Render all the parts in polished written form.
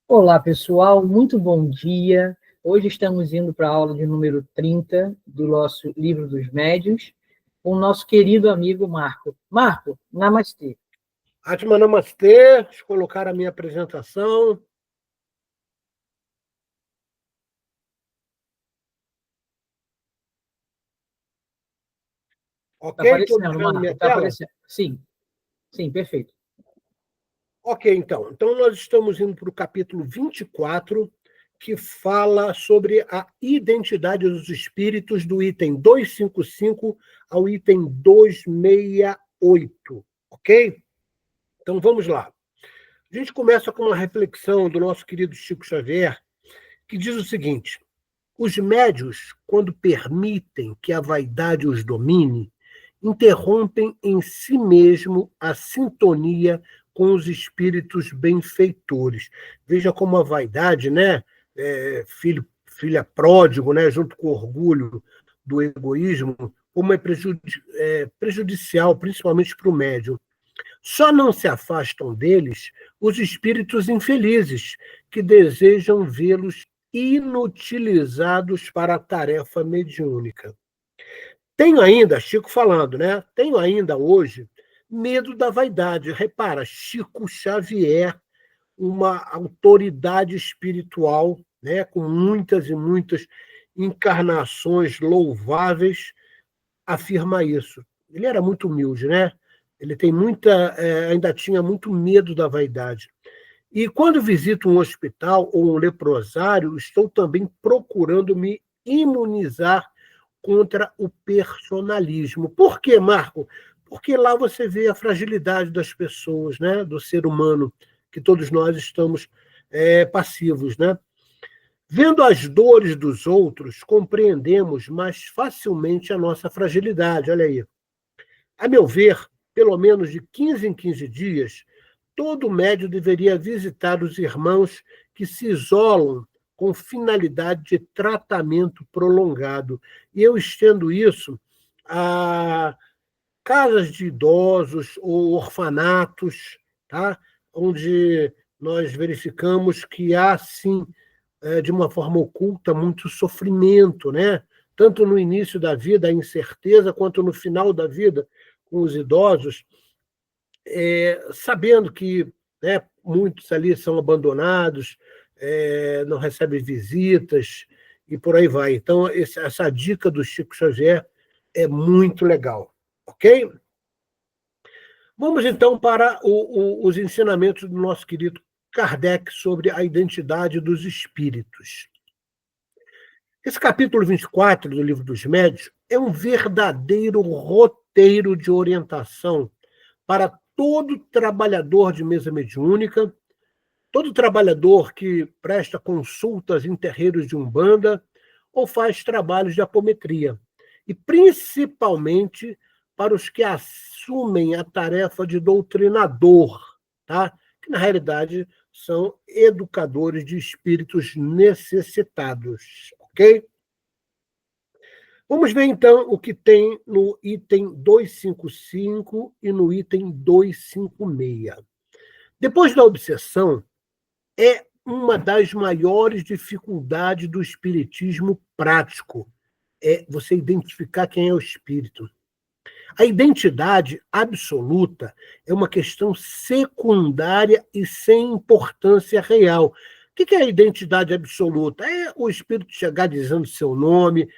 Olá, pessoal, muito bom dia. Hoje estamos indo para a aula de número 30 do nosso Livro dos Médiuns, com o nosso querido amigo Marco. Marco, namastê. Atma Namastê, deixa eu colocar a minha apresentação. Ok, Está todos aparecendo, vendo Marco? minha Está tela? aparecendo. Sim, perfeito. Ok, então. Então, nós estamos indo para o capítulo 24, que fala sobre a identidade dos espíritos, do item 255 ao item 268, ok? Então, vamos lá. A gente começa com uma reflexão do nosso querido Chico Xavier, que diz o seguinte: os médios, quando permitem que a vaidade os domine, interrompem em si mesmo a sintonia com os espíritos benfeitores. Veja como a vaidade, né, filha pródigo, né, junto com o orgulho do egoísmo, como é prejudicial, principalmente para o médium. Só não se afastam deles os espíritos infelizes, que desejam vê-los inutilizados para a tarefa mediúnica. Tenho ainda, Chico falando, né? Tenho ainda hoje medo da vaidade. Repara, Chico Xavier, uma autoridade espiritual, né, com muitas e muitas encarnações louváveis, afirma isso. Ele era muito humilde, né? Ele tem ainda tinha muito medo da vaidade. E quando visito um hospital ou um leprosário, estou também procurando me imunizar contra o personalismo. Por quê, Marco? Porque lá você vê a fragilidade das pessoas, né? Do ser humano, que todos nós estamos passivos, né? Vendo as dores dos outros, compreendemos mais facilmente a nossa fragilidade. Olha aí. A meu ver, pelo menos de 15 em 15 dias, todo médium deveria visitar os irmãos que se isolam com finalidade de tratamento prolongado. E eu estendo isso a casas de idosos ou orfanatos, tá? Onde nós verificamos que há, sim, de uma forma oculta, muito sofrimento, né? Tanto no início da vida, a incerteza, quanto no final da vida, com os idosos, sabendo que, né, muitos ali são abandonados, não recebem visitas e por aí vai. Então, essa dica do Chico Xavier é muito legal, ok? Vamos então para os ensinamentos do nosso querido Kardec sobre a identidade dos espíritos. Esse capítulo 24 do Livro dos Médiuns é um verdadeiro roteiro de orientação para todo trabalhador de mesa mediúnica, todo trabalhador que presta consultas em terreiros de umbanda ou faz trabalhos de apometria, e principalmente para os que assumem a tarefa de doutrinador, tá? Que na realidade são educadores de espíritos necessitados, ok? Vamos ver, então, o que tem no item 255 e no item 256. Depois da obsessão, é uma das maiores dificuldades do espiritismo prático, é você identificar quem é o espírito. A identidade absoluta é uma questão secundária e sem importância real. O que é a identidade absoluta? É o espírito chegar dizendo seu nome,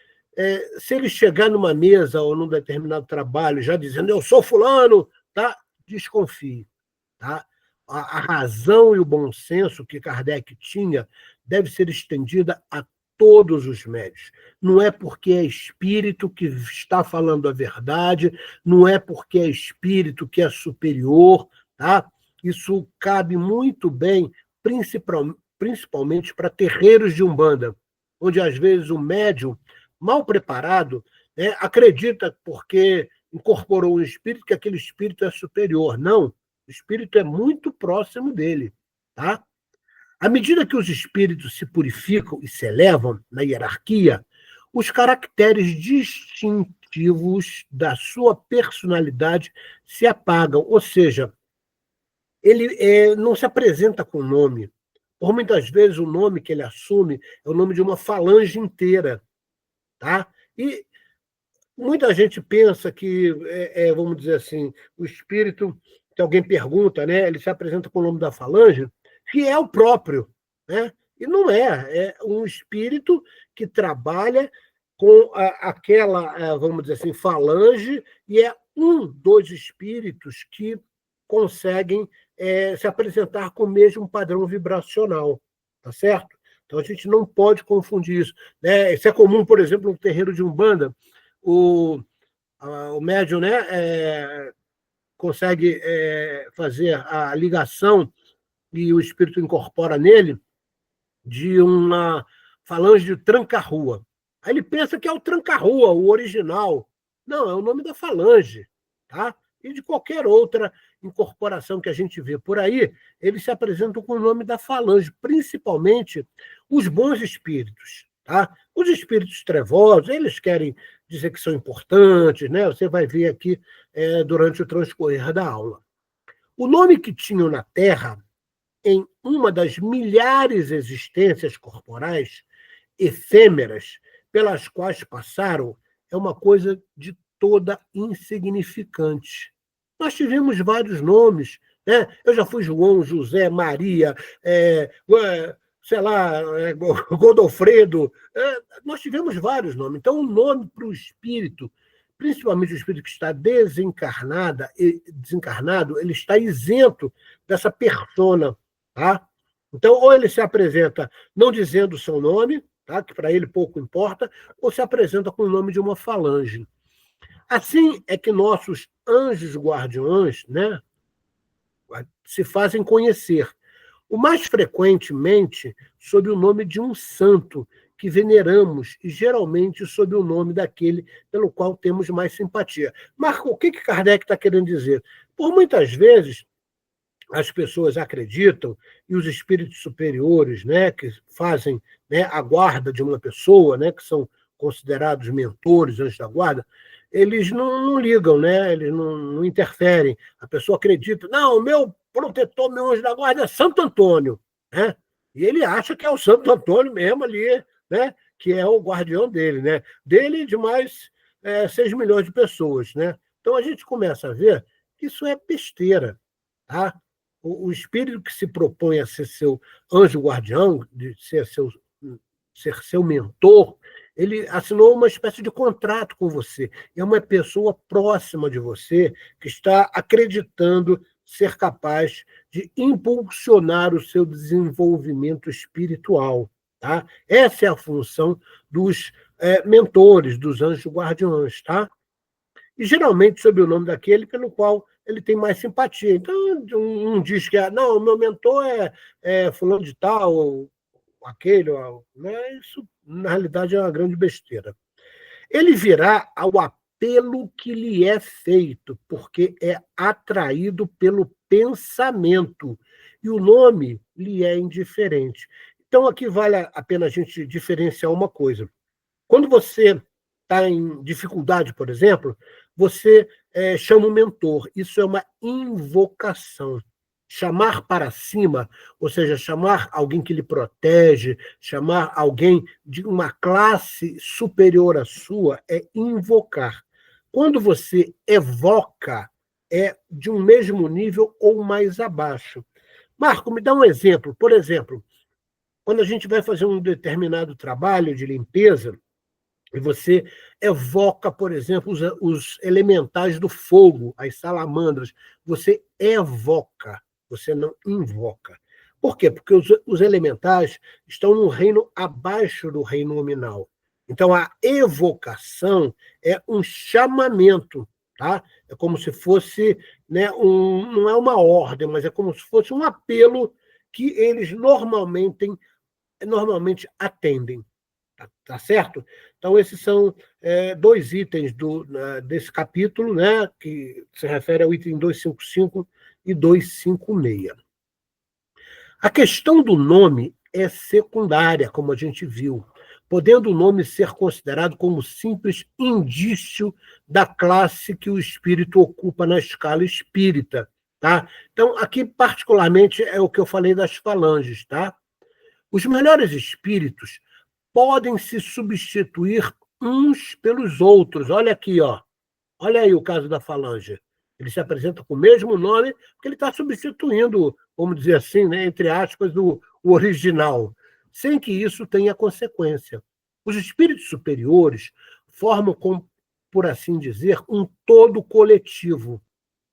se ele chegar numa mesa ou num determinado trabalho já dizendo eu sou fulano, tá? Desconfie. Tá? A razão e o bom senso que Kardec tinha deve ser estendida a todos os médios. Não é porque é espírito que está falando a verdade, não é porque é espírito que é superior, tá? Isso cabe muito bem, principalmente para terreiros de umbanda, onde às vezes o médium mal preparado, né, acredita porque incorporou um espírito que aquele espírito é superior. Não, o espírito é muito próximo dele, tá? À medida que os espíritos se purificam e se elevam na hierarquia, os caracteres distintivos da sua personalidade se apagam, ou seja, ele não se apresenta com nome, Por muitas vezes o nome que ele assume é o nome de uma falange inteira. Tá? E muita gente pensa que, vamos dizer assim, o espírito, que alguém pergunta, né, ele se apresenta com o nome da falange, que é o próprio. Né? E não é um espírito que trabalha com aquela, vamos dizer assim, falange, e é um dos espíritos que conseguem se apresentar com o mesmo padrão vibracional. Tá certo? Então a gente não pode confundir isso. Né? Isso é comum, por exemplo, no terreiro de Umbanda, o médium, né, consegue fazer a ligação e o espírito incorpora nele de uma falange de tranca-rua. Aí ele pensa que é o tranca-rua, o original. Não, é o nome da falange. Tá? E de qualquer outra incorporação que a gente vê por aí, eles se apresentam com o nome da falange, principalmente os bons espíritos. Tá? Os espíritos trevosos, eles querem dizer que são importantes, né? Você vai ver aqui durante o transcorrer da aula. O nome que tinham na Terra, em uma das milhares existências corporais efêmeras pelas quais passaram, é uma coisa de toda insignificante. Nós tivemos vários nomes, né? Eu já fui João, José, Maria, sei lá, Godofredo. Nós tivemos vários nomes. Então, o nome para o espírito, principalmente o espírito que está desencarnado, ele está isento dessa persona. Tá? Então, ou ele se apresenta não dizendo o seu nome, tá? Que para ele pouco importa, ou se apresenta com o nome de uma falange. Assim é que nossos anjos guardiões, né, se fazem conhecer, o mais frequentemente sob o nome de um santo que veneramos, e geralmente sob o nome daquele pelo qual temos mais simpatia. Marco, o que Kardec está querendo dizer? Por muitas vezes, as pessoas acreditam, e os espíritos superiores, né, que fazem, né, a guarda de uma pessoa, né, que são considerados mentores, anjos da guarda, eles não ligam, né, eles não interferem. A pessoa acredita, não, o meu protetor, meu anjo da guarda é Santo Antônio. Né? E ele acha que é o Santo Antônio mesmo ali, né, que é o guardião dele, né, dele e de mais 6 milhões de pessoas. Né? Então a gente começa a ver que isso é besteira. Tá? O espírito que se propõe a ser seu anjo guardião, de ser seu mentor, ele assinou uma espécie de contrato com você. É uma pessoa próxima de você que está acreditando ser capaz de impulsionar o seu desenvolvimento espiritual. Tá? Essa é a função dos mentores, dos anjos guardiões. Tá? E geralmente sob o nome daquele pelo qual ele tem mais simpatia. Então, um diz que não, o meu mentor é fulano de tal, ou aquele, né? Isso, na realidade, é uma grande besteira. Ele virá ao apelo que lhe é feito, porque é atraído pelo pensamento, e o nome lhe é indiferente. Então, aqui vale a pena a gente diferenciar uma coisa. Quando você está em dificuldade, por exemplo, você chama o mentor. Isso é uma invocação. Chamar para cima, ou seja, chamar alguém que lhe protege, chamar alguém de uma classe superior à sua, é invocar. Quando você evoca, é de um mesmo nível ou mais abaixo. Marco, me dá um exemplo. Por exemplo, quando a gente vai fazer um determinado trabalho de limpeza, e você evoca, por exemplo, os elementais do fogo, as salamandras. Você evoca, você não invoca. Por quê? Porque os elementais estão no reino abaixo do reino nominal. Então, a evocação é um chamamento. Tá? É como se fosse, né, não é uma ordem, mas é como se fosse um apelo que eles normalmente atendem. Tá certo? Então, esses são 2 itens desse capítulo, né, que se refere ao item 255 e 256. A questão do nome é secundária, como a gente viu, podendo o nome ser considerado como simples indício da classe que o espírito ocupa na escala espírita. Tá? Então, aqui, particularmente, é o que eu falei das falanges. Tá? Os melhores espíritos podem se substituir uns pelos outros. Olha aqui, ó. Olha aí o caso da falange. Ele se apresenta com o mesmo nome, porque ele está substituindo, vamos dizer assim, né, entre aspas, o original, sem que isso tenha consequência. Os espíritos superiores formam, por assim dizer, um todo coletivo.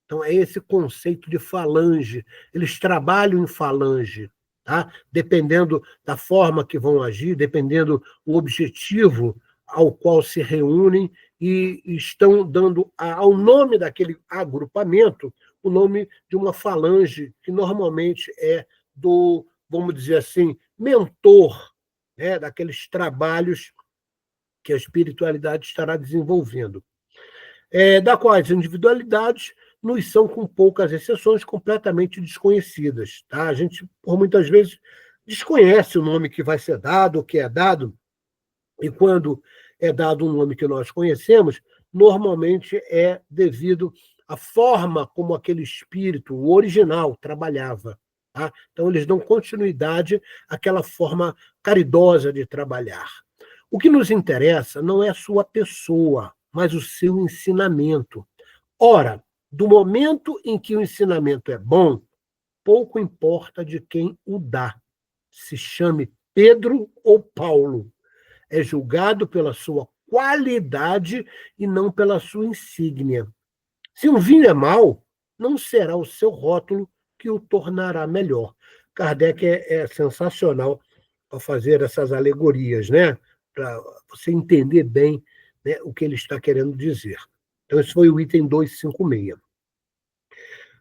Então, é esse conceito de falange. Eles trabalham em falange, tá? Dependendo da forma que vão agir, dependendo do objetivo ao qual se reúnem e estão dando ao nome daquele agrupamento o nome de uma falange, que normalmente é do, vamos dizer assim, mentor, né, daqueles trabalhos que a espiritualidade estará desenvolvendo. Da qual as individualidades nos são, com poucas exceções, completamente desconhecidas. Tá? A gente, por muitas vezes, desconhece o nome que vai ser dado, o que é dado, e quando é dado um nome que nós conhecemos, normalmente é devido à forma como aquele espírito, o original, trabalhava. Tá? Então, eles dão continuidade àquela forma caridosa de trabalhar. O que nos interessa não é a sua pessoa, mas o seu ensinamento. Ora, do momento em que o ensinamento é bom, pouco importa de quem o dá. Se chame Pedro ou Paulo. É julgado pela sua qualidade e não pela sua insígnia. Se um vinho é mau, não será o seu rótulo que o tornará melhor. Kardec é sensacional ao fazer essas alegorias, né? Para você entender bem, né, o que ele está querendo dizer. Então, esse foi o item 256.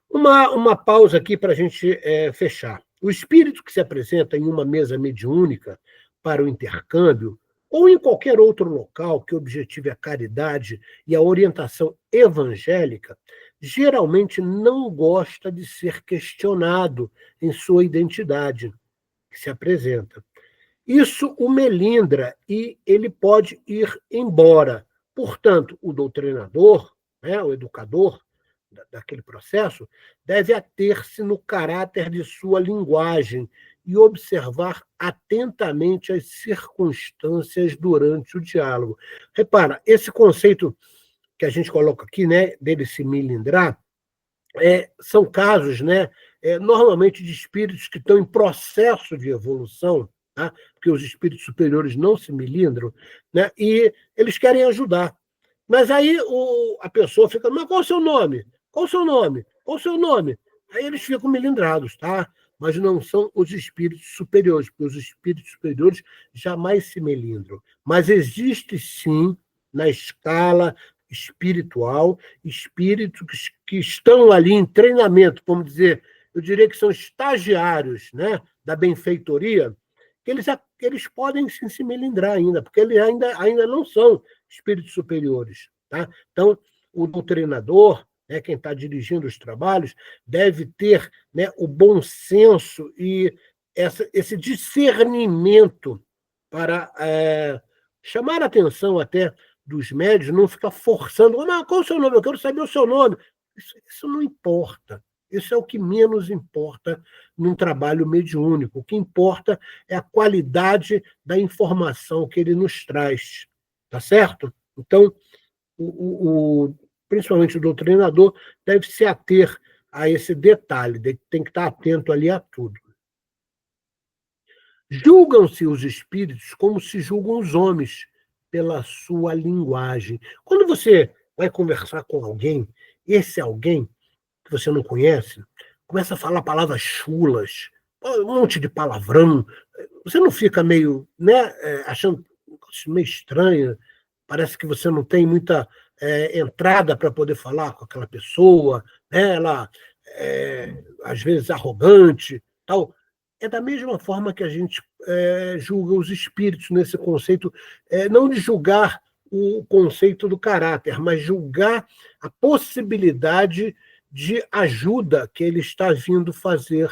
Uma pausa aqui para a gente fechar. O espírito que se apresenta em uma mesa mediúnica para o intercâmbio, ou em qualquer outro local que objetive a caridade e a orientação evangélica, geralmente não gosta de ser questionado em sua identidade que se apresenta. Isso o melindra e ele pode ir embora. Portanto, o doutrinador, né, o educador daquele processo, deve ater-se no caráter de sua linguagem e observar atentamente as circunstâncias durante o diálogo. Repara, esse conceito que a gente coloca aqui, né, dele se melindrar, são casos, né, normalmente de espíritos que estão em processo de evolução, tá? Porque os espíritos superiores não se melindram, né, e eles querem ajudar. Mas aí a pessoa fica, mas qual é o seu nome? Qual o seu nome? Qual o seu nome? Aí eles ficam melindrados, tá? Mas não são os espíritos superiores, porque os espíritos superiores jamais se melindram. Mas existe, sim, na escala espiritual, espíritos que estão ali em treinamento, vamos dizer, eu diria que são estagiários, né, da benfeitoria, que eles podem sim se melindrar ainda, porque eles ainda não são espíritos superiores. Tá? Então, o doutrinador, né, quem está dirigindo os trabalhos, deve ter, né, o bom senso e esse discernimento para chamar a atenção até dos médios, não ficar forçando, qual é o seu nome? Eu quero saber o seu nome. Isso não importa. Isso é o que menos importa num trabalho mediúnico. O que importa é a qualidade da informação que ele nos traz. Tá certo? Então, principalmente o doutrinador deve se ater a esse detalhe, tem que estar atento ali a tudo. Julgam-se os espíritos como se julgam os homens, pela sua linguagem. Quando você vai conversar com alguém, esse alguém que você não conhece, começa a falar palavras chulas, um monte de palavrão, você não fica meio, né, achando meio estranho, parece que você não tem muita entrada para poder falar com aquela pessoa, né, ela às vezes arrogante, tal. É da mesma forma que a gente julga os espíritos nesse conceito, não de julgar o conceito do caráter, mas julgar a possibilidade de ajuda que ele está vindo fazer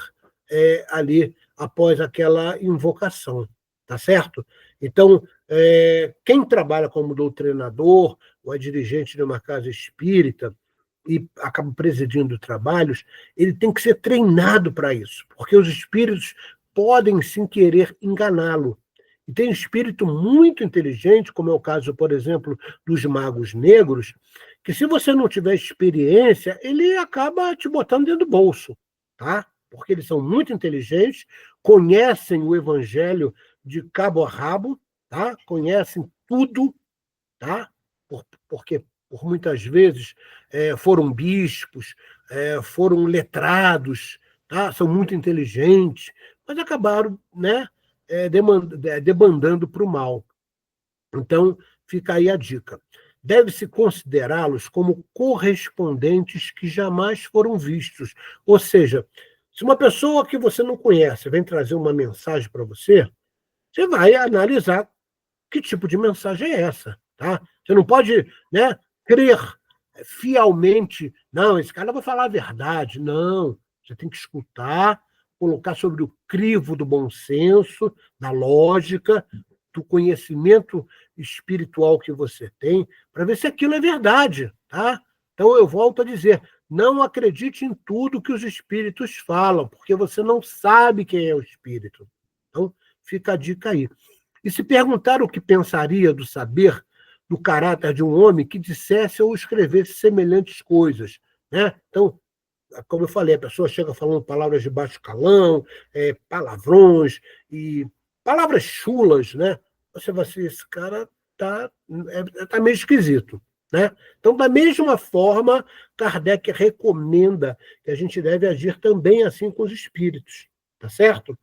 ali após aquela invocação, tá certo? Então, quem trabalha como doutrinador ou é dirigente de uma casa espírita e acaba presidindo trabalhos, ele tem que ser treinado para isso, porque os espíritos podem, sim, querer enganá-lo. E tem espírito muito inteligente, como é o caso, por exemplo, dos magos negros, que se você não tiver experiência, ele acaba te botando dentro do bolso, tá? Porque eles são muito inteligentes, conhecem o evangelho de cabo a rabo, tá? Conhecem tudo, tá? Porque por muitas vezes foram bispos, foram letrados, tá? São muito inteligentes, mas acabaram, né, debandando para o mal. Então, fica aí a dica. Deve-se considerá-los como correspondentes que jamais foram vistos. Ou seja, se uma pessoa que você não conhece vem trazer uma mensagem para você, você vai analisar que tipo de mensagem é essa, tá? Você não pode, né, crer fielmente, não, esse cara vai falar a verdade. Não, você tem que escutar, colocar sobre o crivo do bom senso, da lógica, do conhecimento espiritual que você tem, para ver se aquilo é verdade, tá? Então eu volto a dizer, não acredite em tudo que os espíritos falam, porque você não sabe quem é o espírito. Então, fica a dica aí. E se perguntar o que pensaria do saber, do caráter de um homem que dissesse ou escrevesse semelhantes coisas, né? Então, como eu falei, a pessoa chega falando palavras de baixo calão, palavrões e palavras chulas, né? Você vai ser, esse cara tá meio esquisito, né? Então, da mesma forma, Kardec recomenda que a gente deve agir também assim com os espíritos, tá certo?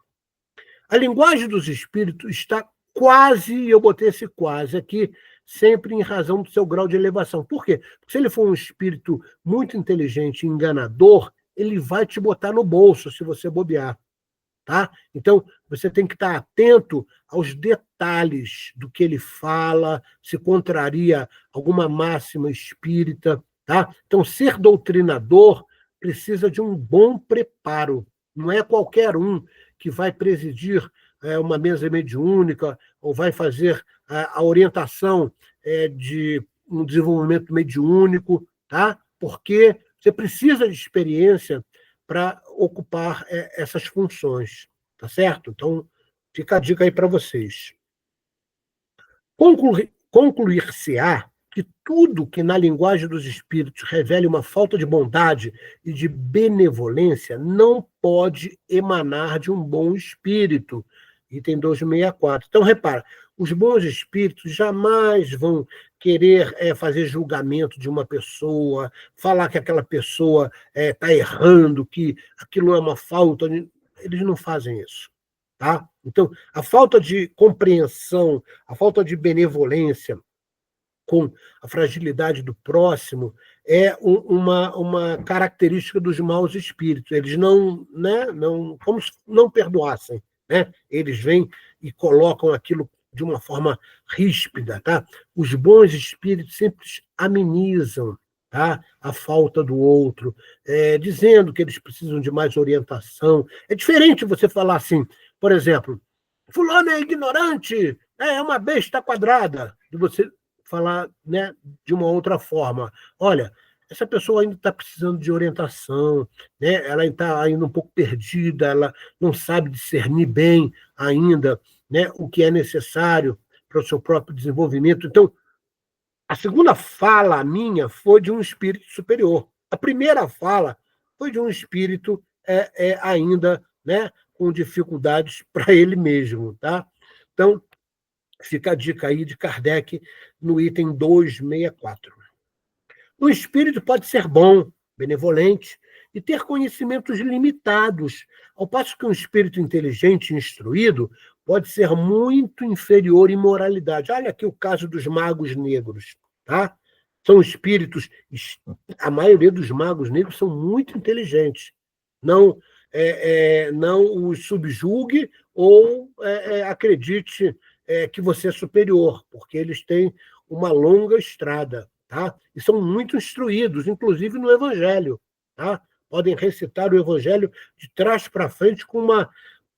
A linguagem dos espíritos está quase, eu botei esse quase aqui, sempre em razão do seu grau de elevação. Por quê? Porque se ele for um espírito muito inteligente e enganador, ele vai te botar no bolso se você bobear. Tá? Então, você tem que estar atento aos detalhes do que ele fala, se contraria alguma máxima espírita. Tá? Então, ser doutrinador precisa de um bom preparo. Não é qualquer um que vai presidir uma mesa mediúnica ou vai fazer a orientação de um desenvolvimento mediúnico, tá? Porque você precisa de experiência para ocupar essas funções, tá certo? Então, fica a dica aí para vocês. Concluir-se-á que tudo que na linguagem dos espíritos revele uma falta de bondade e de benevolência não pode emanar de um bom espírito. Item 264. Então, repara, os bons espíritos jamais vão querer fazer julgamento de uma pessoa, falar que aquela pessoa está errando, que aquilo é uma falta. Eles não fazem isso. Tá? Então, a falta de compreensão, a falta de benevolência com a fragilidade do próximo é uma característica dos maus espíritos. Eles não, né, não, como se não perdoassem. Né? Eles vêm e colocam aquilo de uma forma ríspida. Tá? Os bons espíritos sempre amenizam, tá? A falta do outro, dizendo que eles precisam de mais orientação. É diferente você falar assim, por exemplo, fulano é ignorante, é uma besta quadrada, de você falar, né, de uma outra forma. Olha, essa pessoa ainda está precisando de orientação, né? Ela está ainda um pouco perdida, ela não sabe discernir bem ainda, né, o que é necessário para o seu próprio desenvolvimento. Então, a segunda fala minha foi de um espírito superior. A primeira fala foi de um espírito ainda, né, com dificuldades para ele mesmo. Tá? Então, fica a dica aí de Kardec no item 264. O espírito pode ser bom, benevolente e ter conhecimentos limitados, ao passo que um espírito inteligente e instruído pode ser muito inferior em moralidade. Olha aqui o caso dos magos negros. Tá? São espíritos, a maioria dos magos negros são muito inteligentes. Não, não os subjugue ou acredite que você é superior, porque eles têm uma longa estrada. Tá? E são muito instruídos, inclusive no Evangelho. Tá? Podem recitar o Evangelho de trás para frente com uma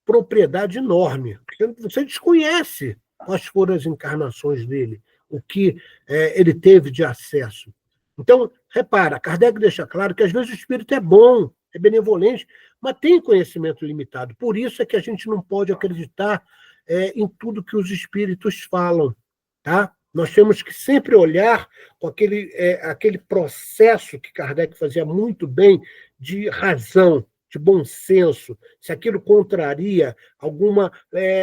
propriedade enorme. Você desconhece quais foram as encarnações dele, o que ele teve de acesso. Então, repara, Kardec deixa claro que às vezes o espírito é bom, é benevolente, mas tem conhecimento limitado. Por isso é que a gente não pode acreditar em tudo que os espíritos falam, tá? Nós temos que sempre olhar com aquele processo que Kardec fazia muito bem de razão, de bom senso, se aquilo contraria alguma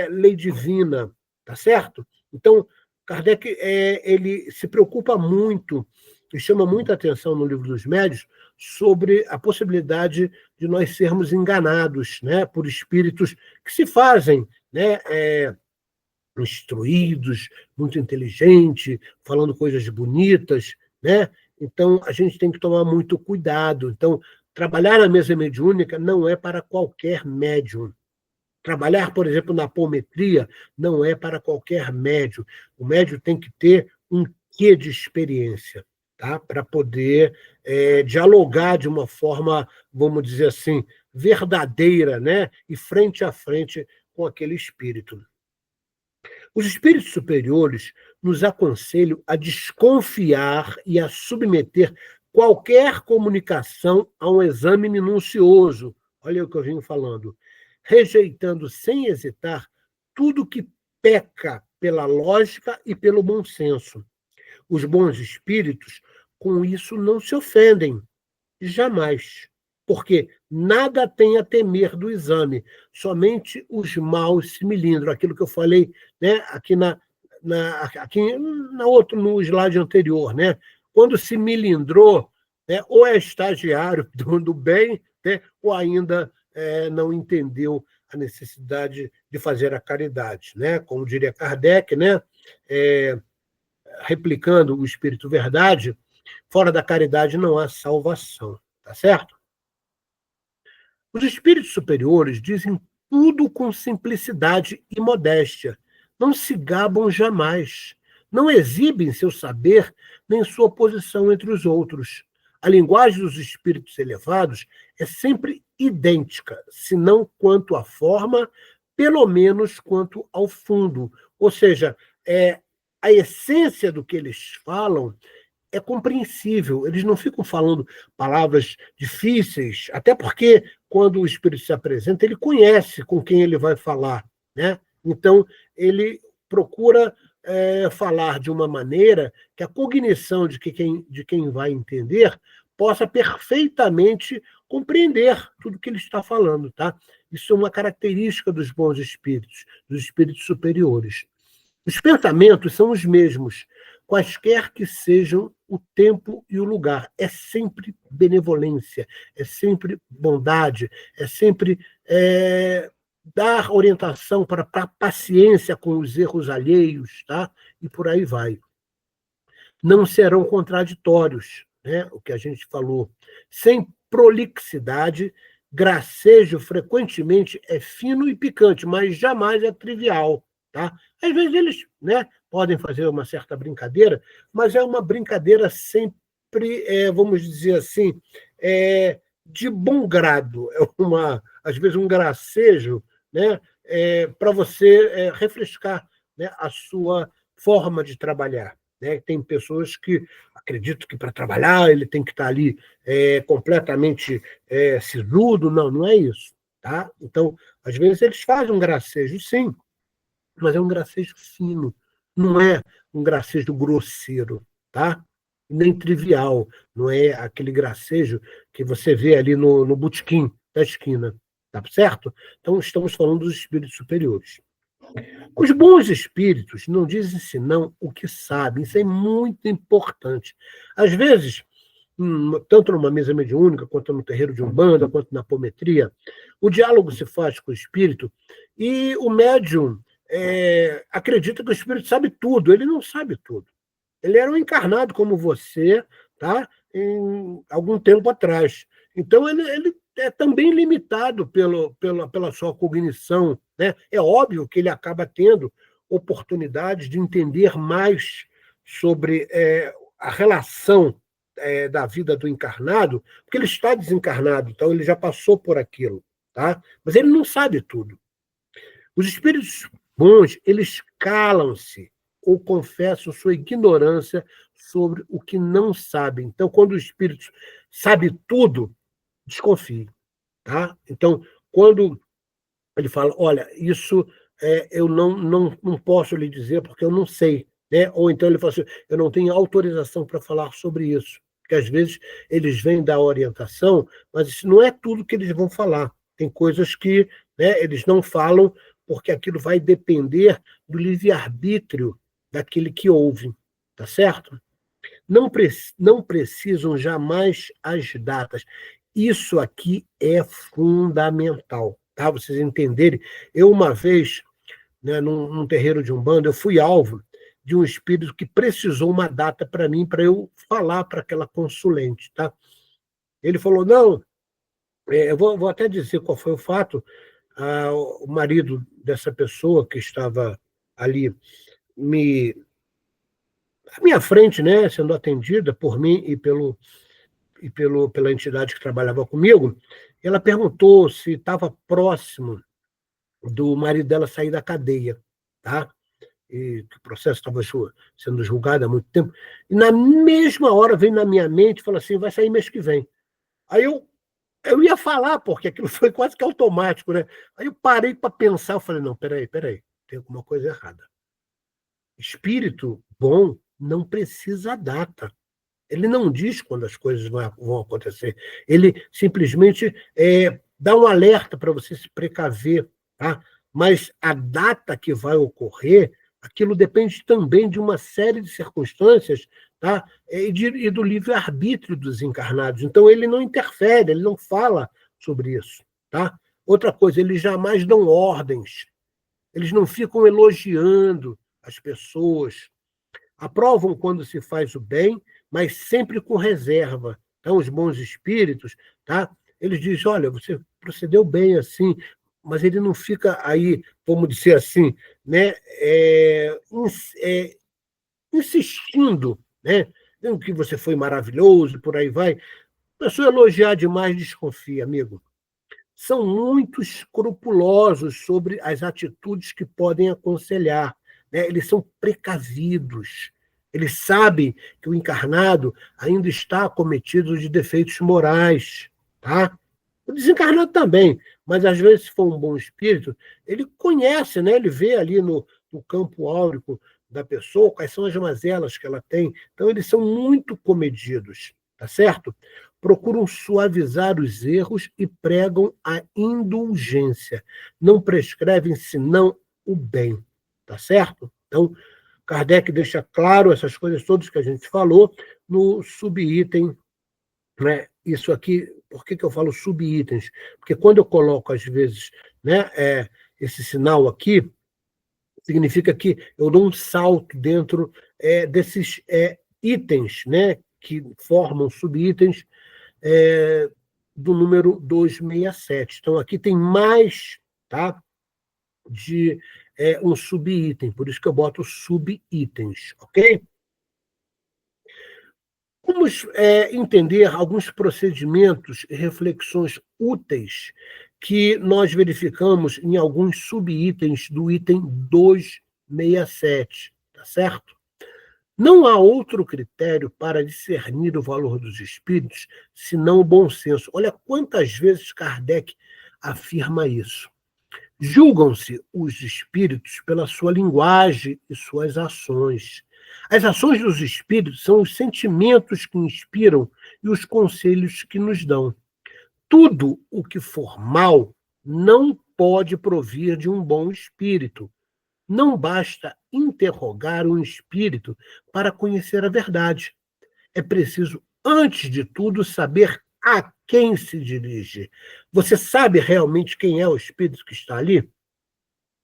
lei divina, tá certo? Então, Kardec ele se preocupa muito e chama muita atenção no Livro dos Médiuns sobre a possibilidade de nós sermos enganados, né, por espíritos que se fazem, né, instruídos, muito inteligentes, falando coisas bonitas, né? Então, a gente tem que tomar muito cuidado. Então, trabalhar na mesa mediúnica não é para qualquer médium. Trabalhar, por exemplo, na apometria não é para qualquer médium. O médium tem que ter um quê de experiência, tá? Para poder dialogar de uma forma, vamos dizer assim, verdadeira, né? E frente a frente com aquele espírito. Os espíritos superiores nos aconselham a desconfiar e a submeter qualquer comunicação a um exame minucioso. Olha o que eu venho falando. Rejeitando sem hesitar tudo que peca pela lógica e pelo bom senso. Os bons espíritos, com isso, não se ofendem. Jamais. Porque nada tem a temer do exame, somente os maus se melindram. Aquilo que eu falei, né, aqui no slide anterior, né? Quando se melindrou, né, ou é estagiário do bem, né, ou ainda não entendeu a necessidade de fazer a caridade, né? Como diria Kardec, né? Replicando o Espírito Verdade, fora da caridade não há salvação, tá certo? Os espíritos superiores dizem tudo com simplicidade e modéstia. Não se gabam jamais. Não exibem seu saber nem sua posição entre os outros. A linguagem dos espíritos elevados é sempre idêntica, se não quanto à forma, pelo menos quanto ao fundo. Ou seja, a essência do que eles falam é compreensível, eles não ficam falando palavras difíceis, até porque quando o espírito se apresenta, ele conhece com quem ele vai falar, né? Então, ele procura falar de uma maneira que a cognição de quem vai entender possa perfeitamente compreender tudo que ele está falando, tá? Isso é uma característica dos bons espíritos, dos espíritos superiores. Os pensamentos são os mesmos, quaisquer que sejam o tempo e o lugar. É sempre benevolência, é sempre bondade, é sempre dar orientação para paciência com os erros alheios, tá? E por aí vai. Não serão contraditórios, né? O que a gente falou. Sem prolixidade, gracejo frequentemente é fino e picante, mas jamais é trivial. Tá? Às vezes eles, né, podem fazer uma certa brincadeira, mas é uma brincadeira sempre, vamos dizer assim, de bom grado. Às vezes um gracejo, né, para você refrescar, né, a sua forma de trabalhar. Né? Tem pessoas que acreditam que para trabalhar ele tem que estar ali completamente sisudo. Não, não é isso. Tá? Então, às vezes eles fazem um gracejo, sim, mas é um gracejo fino, não é um gracejo grosseiro, tá? Nem trivial, não é aquele gracejo que você vê ali no botequim da esquina, tá certo? Então, estamos falando dos espíritos superiores. Os bons espíritos não dizem senão o que sabem, isso é muito importante. Às vezes, tanto numa mesa mediúnica, quanto no terreiro de Umbanda, quanto na apometria, o diálogo se faz com o espírito e o médium acredita que o espírito sabe tudo. Ele não sabe tudo. Ele era um encarnado como você, tá? Em algum tempo atrás. Então, ele é também limitado pela sua cognição. Né? É óbvio que ele acaba tendo oportunidades de entender mais sobre a relação da vida do encarnado, porque ele está desencarnado, então ele já passou por aquilo. Tá? Mas ele não sabe tudo. Os espíritos bons, eles calam-se ou confessam sua ignorância sobre o que não sabem. Então, quando o espírito sabe tudo, desconfie. Tá? Então, quando ele fala, olha, isso eu não posso lhe dizer porque eu não sei. Né? Ou então ele fala assim, eu não tenho autorização para falar sobre isso. Porque às vezes eles vêm dar orientação, mas isso não é tudo que eles vão falar. Tem coisas que, né, eles não falam porque aquilo vai depender do livre-arbítrio daquele que ouve. Tá certo? Não precisam jamais as datas. Isso aqui é fundamental, tá? Vocês entenderem. Eu, uma vez, né, num terreiro de Umbanda, eu fui alvo de um espírito que precisou uma data para mim, para eu falar para aquela consulente, tá? Ele falou, não, eu vou até dizer qual foi o fato. O marido dessa pessoa que estava ali me à minha frente, né, sendo atendida por mim pela entidade que trabalhava comigo, ela perguntou se estava próximo do marido dela sair da cadeia, tá? E que o processo estava sendo julgado há muito tempo. E na mesma hora veio na minha mente e falou assim, vai sair mês que vem. Aí eu ia falar, porque aquilo foi quase que automático, né? Aí eu parei para pensar, eu falei, não, peraí, tem alguma coisa errada. Espírito bom não precisa data. Ele não diz quando as coisas vão acontecer. Ele simplesmente dá um alerta para você se precaver. Tá? Mas a data que vai ocorrer, aquilo depende também de uma série de circunstâncias, tá? E do livre-arbítrio dos encarnados. Então, ele não interfere, ele não fala sobre isso. Tá? Outra coisa, eles jamais dão ordens. Eles não ficam elogiando as pessoas, aprovam quando se faz o bem, mas sempre com reserva. Então, os bons espíritos, tá? Eles dizem, olha, você procedeu bem assim, mas ele não fica aí, vamos dizer assim, né, insistindo, né, dizendo que você foi maravilhoso, por aí vai. A pessoa elogiar demais desconfia, amigo. São muito escrupulosos sobre as atitudes que podem aconselhar. Né? Eles são precavidos. Eles sabem que o encarnado ainda está acometido de defeitos morais. Tá? O desencarnado também, mas às vezes, se for um bom espírito, ele conhece, né? Ele vê ali no campo áurico da pessoa quais são as mazelas que ela tem. Então, eles são muito comedidos, tá certo? Procuram suavizar os erros e pregam a indulgência. Não prescrevem senão o bem, tá certo? Então, Kardec deixa claro essas coisas todas que a gente falou no subitem, né? Isso aqui, por que eu falo subitens? Porque quando eu coloco, às vezes, né, esse sinal aqui, significa que eu dou um salto dentro desses itens, né, que formam subitens do número 267. Então, aqui tem mais, tá, de um subitem, por isso que eu boto subitens, ok? Vamos entender alguns procedimentos e reflexões úteis que nós verificamos em alguns subitens do item 267, tá certo? Não há outro critério para discernir o valor dos espíritos senão o bom senso. Olha quantas vezes Kardec afirma isso. Julgam-se os espíritos pela sua linguagem e suas ações. As ações dos espíritos são os sentimentos que inspiram e os conselhos que nos dão. Tudo o que for mal não pode provir de um bom espírito. Não basta interrogar um espírito para conhecer a verdade. É preciso, antes de tudo, saber a quem se dirige. Você sabe realmente quem é o espírito que está ali?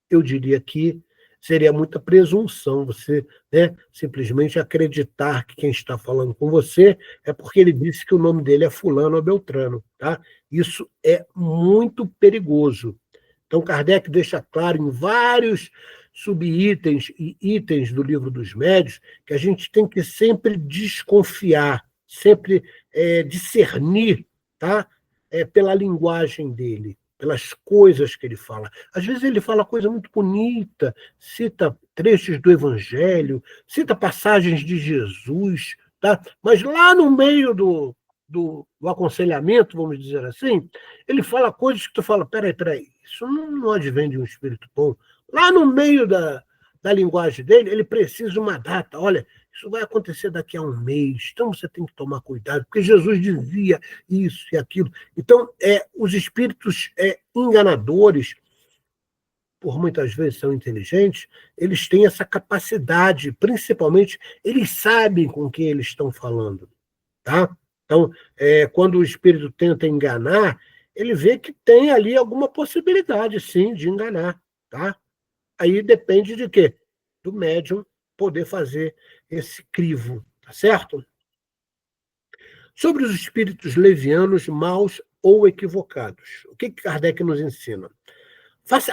Eu diria que seria muita presunção você, né, simplesmente acreditar que quem está falando com você é porque ele disse que o nome dele é fulano ou beltrano. Tá? Isso é muito perigoso. Então, Kardec deixa claro em vários subitens e itens do Livro dos Médiuns que a gente tem que sempre desconfiar, sempre discernir, tá? Pela linguagem dele, pelas coisas que ele fala. Às vezes ele fala coisa muito bonita, cita trechos do Evangelho, cita passagens de Jesus, tá? Mas lá no meio do aconselhamento, vamos dizer assim, ele fala coisas que tu fala, peraí, isso não advém de um espírito bom. Lá no meio da linguagem dele, ele precisa de uma data. Olha, isso vai acontecer daqui a um mês, então você tem que tomar cuidado, porque Jesus dizia isso e aquilo. Então, os espíritos enganadores, por muitas vezes são inteligentes, eles têm essa capacidade, principalmente, eles sabem com quem eles estão falando. Tá? Então, quando o espírito tenta enganar, ele vê que tem ali alguma possibilidade, sim, de enganar. Tá? Aí depende de quê? Do médium poder fazer esse crivo, tá certo? Sobre os espíritos levianos, maus ou equivocados. O que Kardec nos ensina?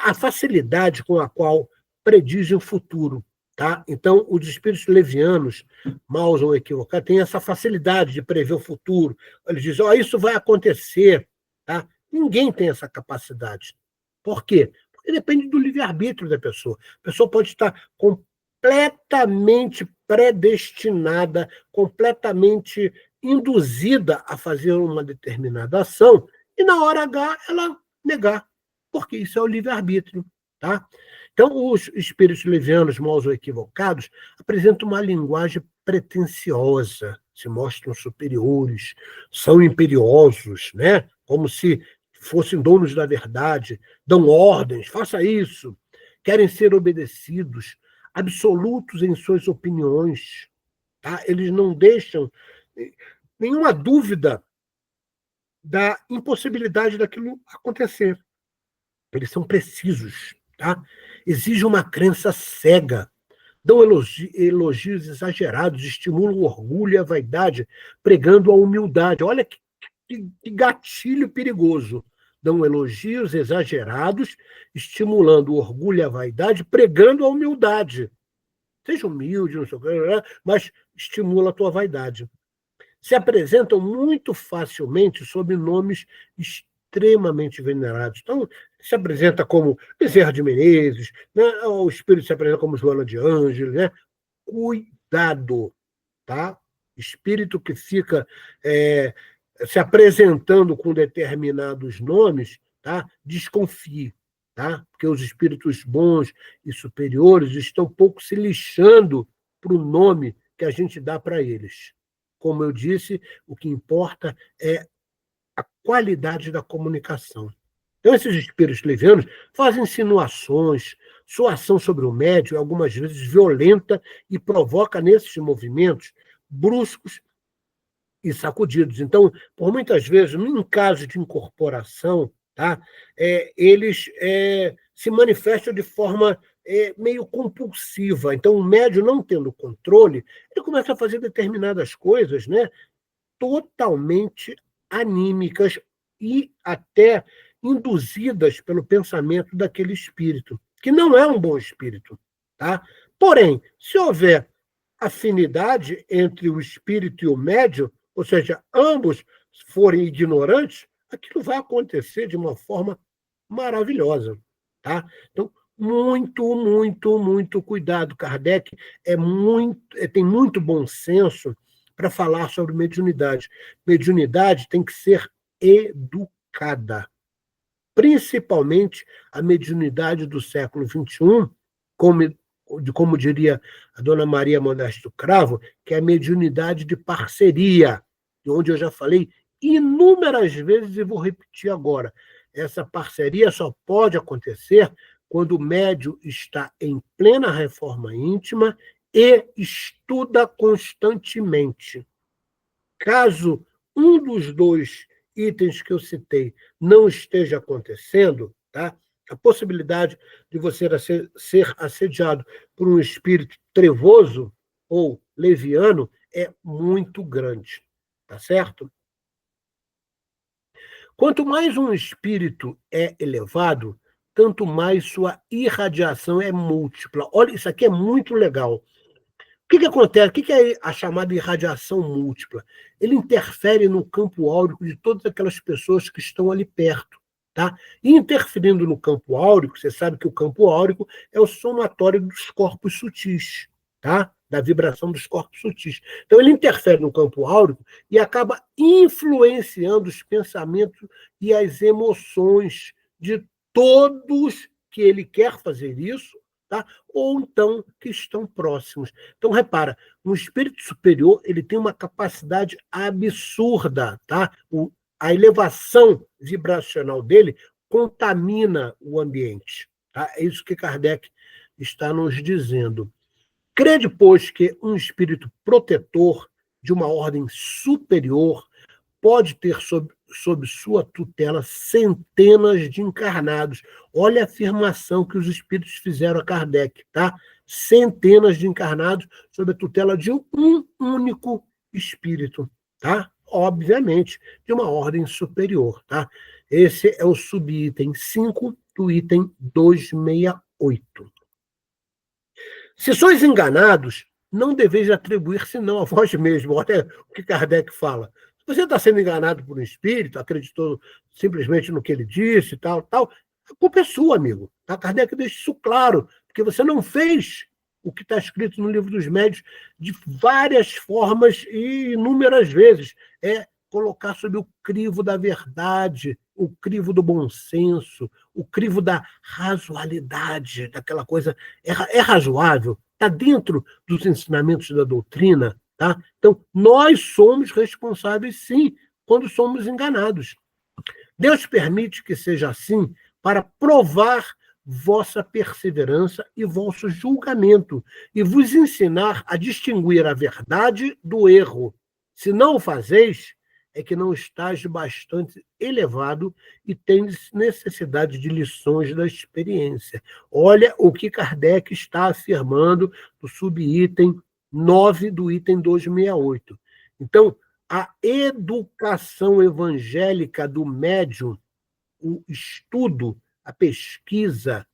A facilidade com a qual predizem o futuro. Tá? Então, os espíritos levianos, maus ou equivocados, têm essa facilidade de prever o futuro. Eles dizem, isso vai acontecer. Tá? Ninguém tem essa capacidade. Por quê? Porque depende do livre-arbítrio da pessoa. A pessoa pode estar completamente predestinada, completamente induzida a fazer uma determinada ação, e na hora H ela negar, porque isso é o livre-arbítrio. Tá? Então, os espíritos levianos, maus ou equivocados, apresentam uma linguagem pretensiosa, se mostram superiores, são imperiosos, né? Como se fossem donos da verdade, dão ordens, faça isso, querem ser obedecidos, absolutos em suas opiniões. Tá? Eles não deixam nenhuma dúvida da impossibilidade daquilo acontecer. Eles são precisos. Tá? Exige uma crença cega, dão elogios exagerados, estimulam o orgulho e a vaidade, pregando a humildade. Olha que gatilho perigoso. Dão elogios exagerados, estimulando o orgulho e a vaidade, pregando a humildade. Seja humilde, não sei o que, mas estimula a tua vaidade. Se apresentam muito facilmente sob nomes extremamente venerados. Então, se apresenta como Bezerra de Menezes, né? O espírito se apresenta como Joana de Ângeles. Né? Cuidado, tá? Espírito que fica se apresentando com determinados nomes, tá? Desconfie. Tá? Porque os espíritos bons e superiores estão pouco se lixando para o nome que a gente dá para eles. Como eu disse, o que importa é a qualidade da comunicação. Então, esses espíritos levianos fazem insinuações, sua ação sobre o médium é algumas vezes violenta e provoca nesses movimentos bruscos e sacudidos. Então, por muitas vezes, em caso de incorporação, tá, eles se manifestam de forma meio compulsiva. Então, o médium, não tendo controle, ele começa a fazer determinadas coisas, né, totalmente anímicas e até induzidas pelo pensamento daquele espírito, que não é um bom espírito. Tá? Porém, se houver afinidade entre o espírito e o médium, ou seja, ambos forem ignorantes, aquilo vai acontecer de uma forma maravilhosa. Tá? Então, muito, muito, muito cuidado. Kardec tem muito bom senso para falar sobre mediunidade. Mediunidade tem que ser educada. Principalmente a mediunidade do século XXI, como diria a dona Maria Modesto Cravo, que é a mediunidade de parceria, de onde eu já falei inúmeras vezes e vou repetir agora. Essa parceria só pode acontecer quando o médium está em plena reforma íntima e estuda constantemente. Caso um dos dois itens que eu citei não esteja acontecendo, tá? A possibilidade de você ser assediado por um espírito trevoso ou leviano é muito grande, tá certo? Quanto mais um espírito é elevado, tanto mais sua irradiação é múltipla. Olha, isso aqui é muito legal. O que acontece? O que é a chamada irradiação múltipla? Ele interfere no campo áurico de todas aquelas pessoas que estão ali perto. Tá? E interferindo no campo áurico, você sabe que o campo áurico é o somatório dos corpos sutis. Tá? da vibração dos corpos sutis. Então, ele interfere no campo áureo e acaba influenciando os pensamentos e as emoções de todos que ele quer fazer isso, tá? Ou então que estão próximos. Então, repara, um espírito superior ele tem uma capacidade absurda, tá? A elevação vibracional dele contamina o ambiente. Tá? É isso que Kardec está nos dizendo. Crede, pois, que um espírito protetor de uma ordem superior pode ter sob sua tutela centenas de encarnados. Olha a afirmação que os espíritos fizeram a Kardec, tá? Centenas de encarnados sob a tutela de um único espírito, tá? Obviamente, de uma ordem superior, tá? Esse é o subitem 5 do item 268. Se sois enganados, não deveis atribuir senão a vós mesmo. Olha o que Kardec fala. Se você está sendo enganado por um espírito, acreditou simplesmente no que ele disse, tal, a culpa é sua, amigo. Tá? Kardec deixa isso claro, porque você não fez o que está escrito no Livro dos Médiuns de várias formas e inúmeras vezes. É colocar sob o crivo da verdade, o crivo do bom senso, o crivo da razoabilidade, daquela coisa. É razoável? Está dentro dos ensinamentos da doutrina? Tá? Então, nós somos responsáveis, sim, quando somos enganados. Deus permite que seja assim para provar vossa perseverança e vosso julgamento, e vos ensinar a distinguir a verdade do erro. Se não o fazeis, é que não estáis bastante elevado e tendes necessidade de lições da experiência. Olha o que Kardec está afirmando no subitem 9 do item 268. Então, a educação evangélica do médium, o estudo, a pesquisa,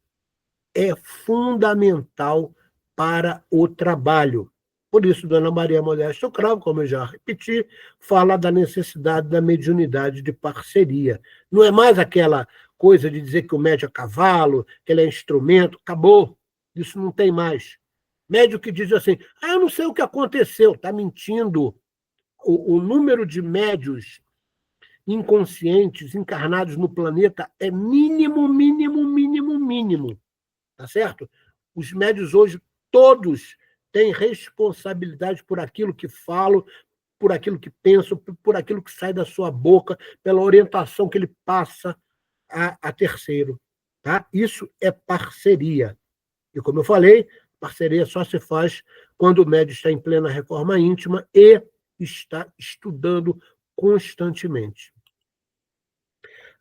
é fundamental para o trabalho. Por isso, Dona Maria Modesto Cravo, como eu já repeti, fala da necessidade da mediunidade de parceria. Não é mais aquela coisa de dizer que o médium é cavalo, que ele é instrumento. Acabou. Isso não tem mais. Médium que diz assim, eu não sei o que aconteceu, está mentindo. O número de médiuns inconscientes, encarnados no planeta, é mínimo, mínimo, mínimo, mínimo. Tá certo? Os médiuns hoje, todos têm responsabilidade por aquilo que falam, por aquilo que pensam, por aquilo que sai da sua boca, pela orientação que ele passa a terceiro. Tá? Isso é parceria. E, como eu falei, parceria só se faz quando o médium está em plena reforma íntima e está estudando constantemente.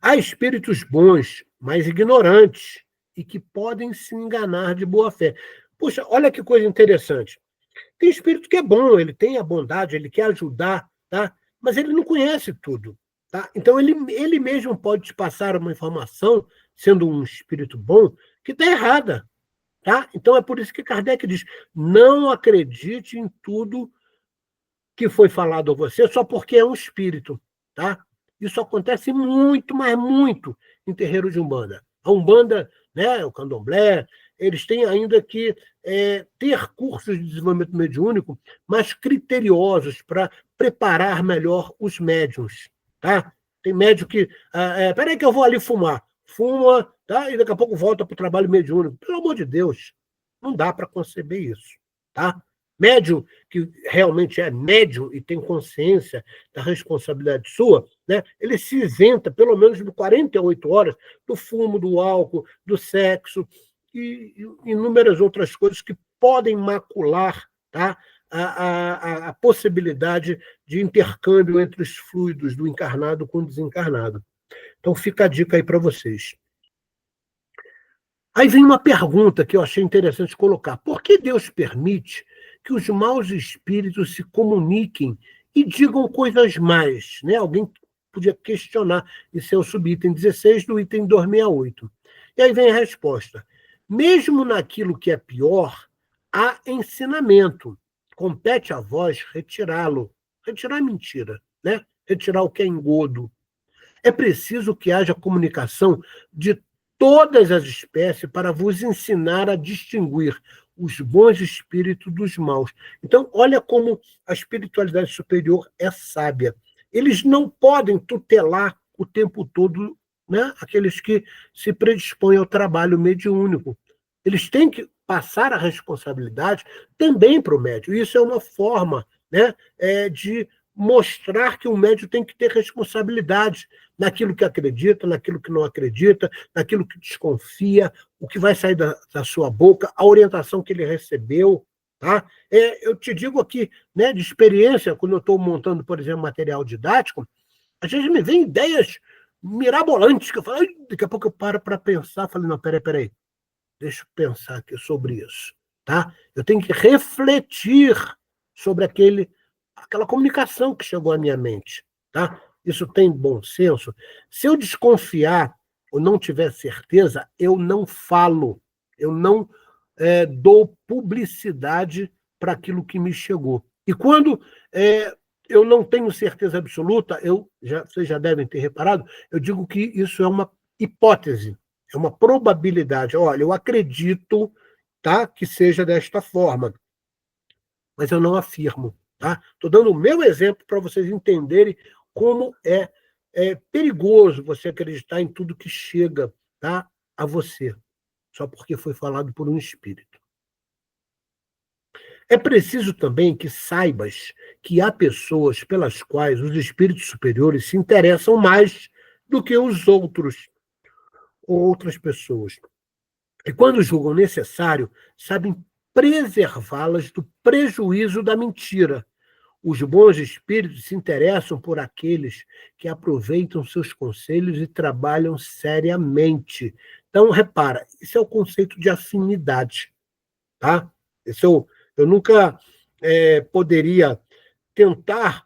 Há espíritos bons, mas ignorantes, e que podem se enganar de boa fé. Puxa, olha que coisa interessante. Tem espírito que é bom, ele tem a bondade, ele quer ajudar, tá? Mas ele não conhece tudo. Tá? Então, ele mesmo pode te passar uma informação, sendo um espírito bom, que está errada. Tá? Então, é por isso que Kardec diz, não acredite em tudo que foi falado a você só porque é um espírito. Tá? Isso acontece muito, mas muito, em terreiro de Umbanda. A Umbanda, né, o Candomblé, eles têm ainda que ter cursos de desenvolvimento mediúnico mais criteriosos para preparar melhor os médiuns. Tá? Tem médium que... peraí que eu vou ali fumar. Fuma, tá? E daqui a pouco volta para o trabalho mediúnico. Pelo amor de Deus, não dá para conceber isso. Tá? Médium que realmente é médium e tem consciência da responsabilidade sua, né, ele se isenta, pelo menos por 48 horas, do fumo, do álcool, do sexo e inúmeras outras coisas que podem macular, tá, a possibilidade de intercâmbio entre os fluidos do encarnado com o desencarnado. Então, fica a dica aí para vocês. Aí vem uma pergunta que eu achei interessante colocar. Por que Deus permite que os maus espíritos se comuniquem e digam coisas mais? Né? Alguém podia questionar. Isso é o subitem 16 do item 268. E aí vem a resposta. Mesmo naquilo que é pior, há ensinamento. Compete a vós retirá-lo. Retirar a mentira, né? Retirar o que é engodo. É preciso que haja comunicação de todas as espécies para vos ensinar a distinguir os bons espíritos dos maus. Então, olha como a espiritualidade superior é sábia. Eles não podem tutelar o tempo todo, né, aqueles que se predispõem ao trabalho mediúnico. Eles têm que passar a responsabilidade também para o médium. Isso é uma forma, né, de mostrar que o médium tem que ter responsabilidade naquilo que acredita, naquilo que não acredita, naquilo que desconfia, o que vai sair da sua boca, a orientação que ele recebeu. Tá? Eu te digo aqui, né, de experiência, quando eu estou montando, por exemplo, material didático, às vezes me vem ideias mirabolantes, que eu falo, daqui a pouco eu paro para pensar, falei, não, peraí, deixa eu pensar aqui sobre isso. Tá? Eu tenho que refletir sobre aquela comunicação que chegou à minha mente. Tá? Isso tem bom senso. Se eu desconfiar ou não tiver certeza, eu não falo, eu não dou publicidade para aquilo que me chegou. E quando eu não tenho certeza absoluta, vocês já devem ter reparado, eu digo que isso é uma hipótese, é uma probabilidade. Olha, eu acredito, tá, que seja desta forma, mas eu não afirmo. Tá? Estou dando o meu exemplo para vocês entenderem como é perigoso você acreditar em tudo que chega, tá, a você, só porque foi falado por um espírito. É preciso também que saibas que há pessoas pelas quais os espíritos superiores se interessam mais do que os outros ou outras pessoas. E quando julgam necessário, sabem preservá-las do prejuízo da mentira. Os bons espíritos se interessam por aqueles que aproveitam seus conselhos e trabalham seriamente. Então, repara, isso é o conceito de afinidade. Tá? Eu nunca poderia tentar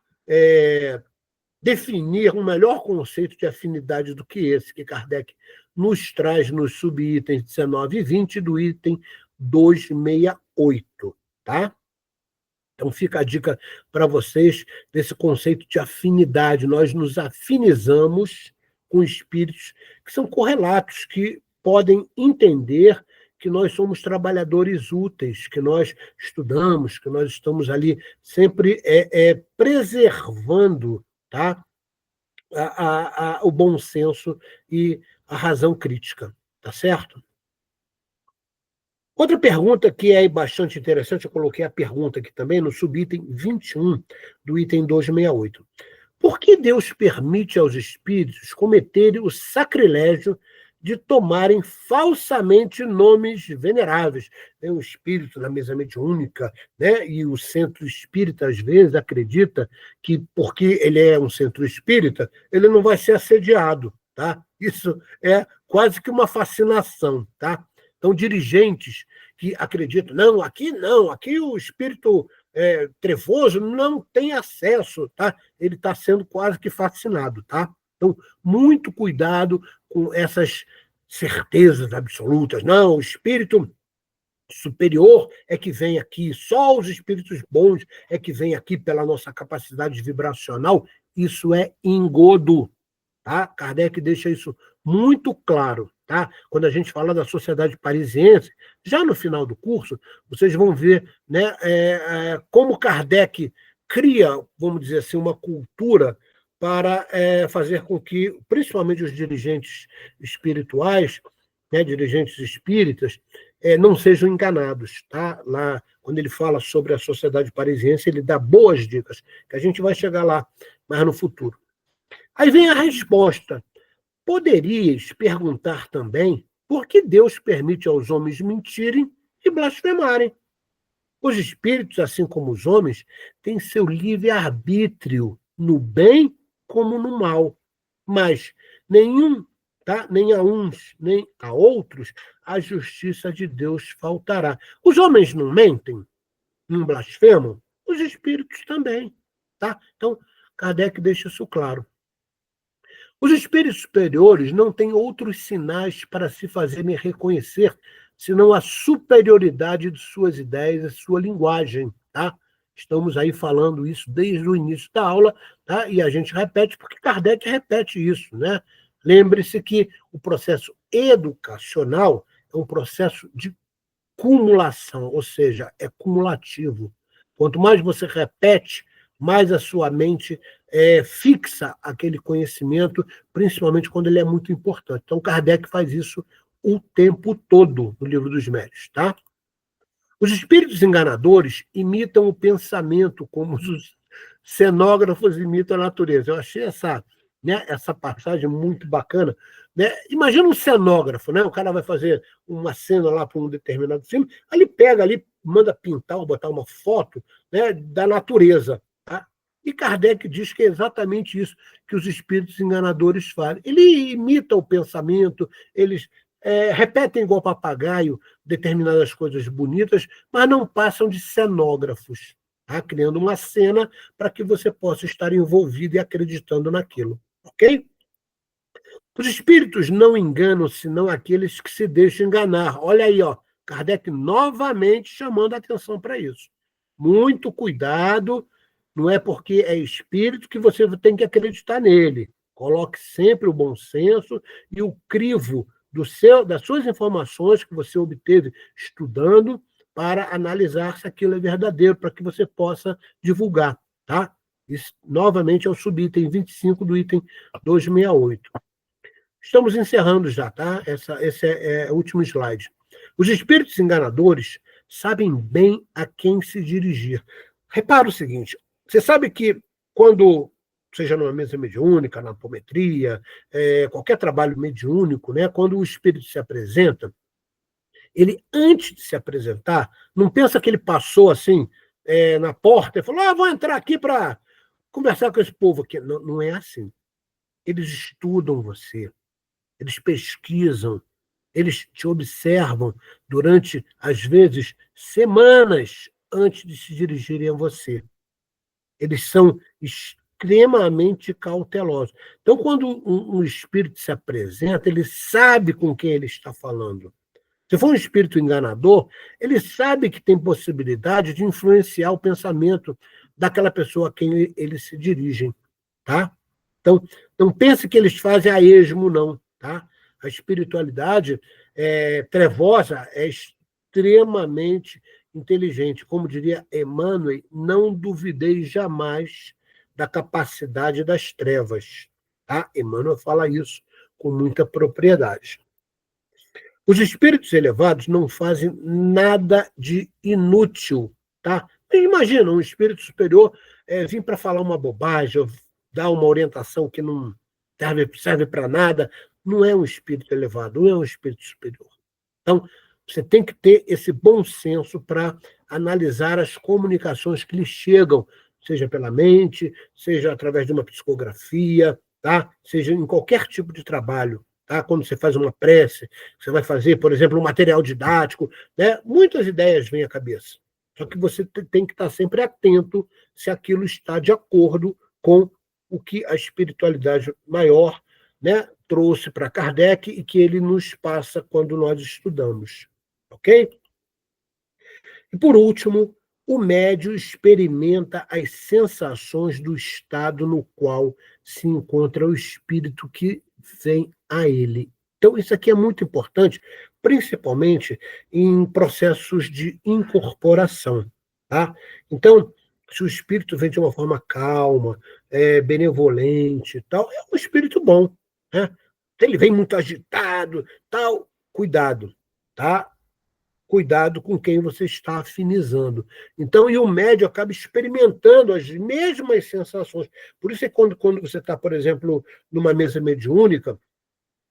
definir um melhor conceito de afinidade do que esse que Kardec nos traz nos subitens 19 e 20 do item 268. Tá? Então fica a dica para vocês desse conceito de afinidade. Nós nos afinizamos com espíritos que são correlatos, que podem entender que nós somos trabalhadores úteis, que nós estudamos, que nós estamos ali sempre preservando, tá, o bom senso e a razão crítica. Tá certo? Outra pergunta que é bastante interessante, eu coloquei a pergunta aqui também no subitem 21 do item 268. Por que Deus permite aos espíritos cometerem o sacrilégio de tomarem falsamente nomes veneráveis? Tem um espírito na mesa mediúnica, né? E o centro espírita, às vezes, acredita que, porque ele é um centro espírita, ele não vai ser assediado. Tá? Isso é quase que uma fascinação. Tá? Então, dirigentes que acreditam, não, aqui o espírito trevoso não tem acesso, tá? Ele está sendo quase que fascinado. Tá? Então, muito cuidado com essas certezas absolutas. Não, o espírito superior é que vem aqui, só os espíritos bons é que vem aqui pela nossa capacidade vibracional. Isso é engodo. Tá? Kardec deixa isso muito claro. Tá? Quando a gente fala da Sociedade Parisiense, já no final do curso, vocês vão ver, né, como Kardec cria, vamos dizer assim, uma cultura para fazer com que, principalmente os dirigentes espirituais, né, dirigentes espíritas, não sejam enganados. Tá? Lá, quando ele fala sobre a Sociedade Parisiense, ele dá boas dicas, que a gente vai chegar lá mais no futuro. Aí vem a resposta. Poderias perguntar também por que Deus permite aos homens mentirem e blasfemarem. Os espíritos, assim como os homens, têm seu livre-arbítrio no bem como no mal. Mas nem a uns, nem a outros, a justiça de Deus faltará. Os homens não mentem, não blasfemam, os espíritos também. Tá? Então, Kardec deixa isso claro. Os espíritos superiores não têm outros sinais para se fazerem reconhecer, senão a superioridade de suas ideias e sua linguagem. Tá? Estamos aí falando isso desde o início da aula, tá? E a gente repete, porque Kardec repete isso. Né? Lembre-se que o processo educacional é um processo de cumulação, ou seja, é cumulativo. Quanto mais você repete, mais a sua mente fixa aquele conhecimento, principalmente quando ele é muito importante. Então, Kardec faz isso o tempo todo no Livro dos Médiuns, tá? Os espíritos enganadores imitam o pensamento, como os cenógrafos imitam a natureza. Eu achei essa passagem muito bacana. Né? Imagina um cenógrafo, né? O cara vai fazer uma cena lá para um determinado filme, aí ele pega ali, manda pintar ou botar uma foto, né, da natureza. Tá? E Kardec diz que é exatamente isso que os espíritos enganadores fazem. Ele imita o pensamento, eles repetem igual papagaio determinadas coisas bonitas, mas não passam de cenógrafos, tá? Criando uma cena para que você possa estar envolvido e acreditando naquilo. Ok? Os espíritos não enganam senão aqueles que se deixam enganar. Olha aí, ó, Kardec novamente chamando a atenção para isso. Muito cuidado, não é porque é espírito que você tem que acreditar nele. Coloque sempre o bom senso e o crivo das suas informações que você obteve estudando para analisar se aquilo é verdadeiro, para que você possa divulgar. Tá? Isso, novamente, é o subitem 25 do item 268. Estamos encerrando já, tá? Esse é o último slide. Os espíritos enganadores sabem bem a quem se dirigir. Repara o seguinte, você sabe que quando, seja numa mesa mediúnica, na apometria, qualquer trabalho mediúnico, né, quando o espírito se apresenta, ele, antes de se apresentar, não pensa que ele passou assim, na porta e falou, vou entrar aqui para conversar com esse povo aqui. Não, não é assim. Eles estudam você. Eles pesquisam, eles te observam durante, às vezes, semanas antes de se dirigirem a você. Eles são extremamente cautelosos. Então, quando um espírito se apresenta, ele sabe com quem ele está falando. Se for um espírito enganador, ele sabe que tem possibilidade de influenciar o pensamento daquela pessoa a quem ele se dirige. Tá? Então, não pense que eles fazem a esmo, não. Tá? A espiritualidade trevosa é extremamente inteligente. Como diria Emmanuel, não duvidei jamais da capacidade das trevas. Tá? Emmanuel fala isso com muita propriedade. Os espíritos elevados não fazem nada de inútil. Tá? Imagina um espírito superior vir para falar uma bobagem, dar uma orientação que não serve para nada. Não é um espírito elevado, não é um espírito superior. Então, você tem que ter esse bom senso para analisar as comunicações que lhe chegam, seja pela mente, seja através de uma psicografia, tá? Seja em qualquer tipo de trabalho. Tá? Quando você faz uma prece, você vai fazer, por exemplo, um material didático, né? Muitas ideias vêm à cabeça. Só que você tem que estar sempre atento se aquilo está de acordo com o que a espiritualidade maior, né, trouxe para Kardec e que ele nos passa quando nós estudamos. Ok? E, por último, o médium experimenta as sensações do estado no qual se encontra o espírito que vem a ele. Então, isso aqui é muito importante, principalmente em processos de incorporação. Tá? Então, se o espírito vem de uma forma calma, benevolente e tal, é um espírito bom. Né? Ele vem muito agitado, tal, cuidado, tá? Cuidado com quem você está afinizando. Então, e o médium acaba experimentando as mesmas sensações. Por isso é quando você está, por exemplo, numa mesa mediúnica,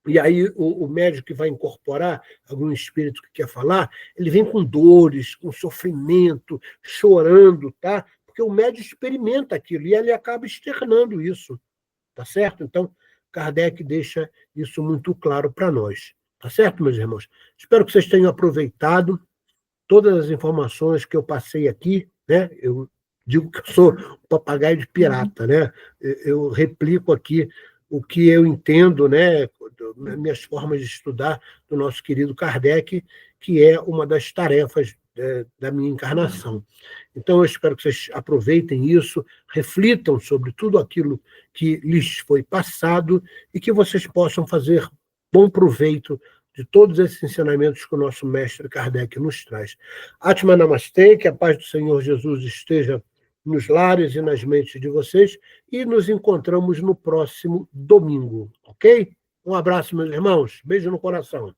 e aí o médium que vai incorporar algum espírito que quer falar, ele vem com dores, com sofrimento, chorando, tá? Porque o médium experimenta aquilo e ele acaba externando isso, tá certo? Então, Kardec deixa isso muito claro para nós. Tá certo, meus irmãos? Espero que vocês tenham aproveitado todas as informações que eu passei aqui, né? Eu digo que eu sou um papagaio de pirata, né? Eu replico aqui o que eu entendo, né? Minhas formas de estudar do nosso querido Kardec, que é uma das tarefas da minha encarnação. Então, eu espero que vocês aproveitem isso, reflitam sobre tudo aquilo que lhes foi passado e que vocês possam fazer bom proveito de todos esses ensinamentos que o nosso mestre Kardec nos traz. Atma Namastê, que a paz do Senhor Jesus esteja nos lares e nas mentes de vocês, e nos encontramos no próximo domingo, ok? Um abraço, meus irmãos. Beijo no coração.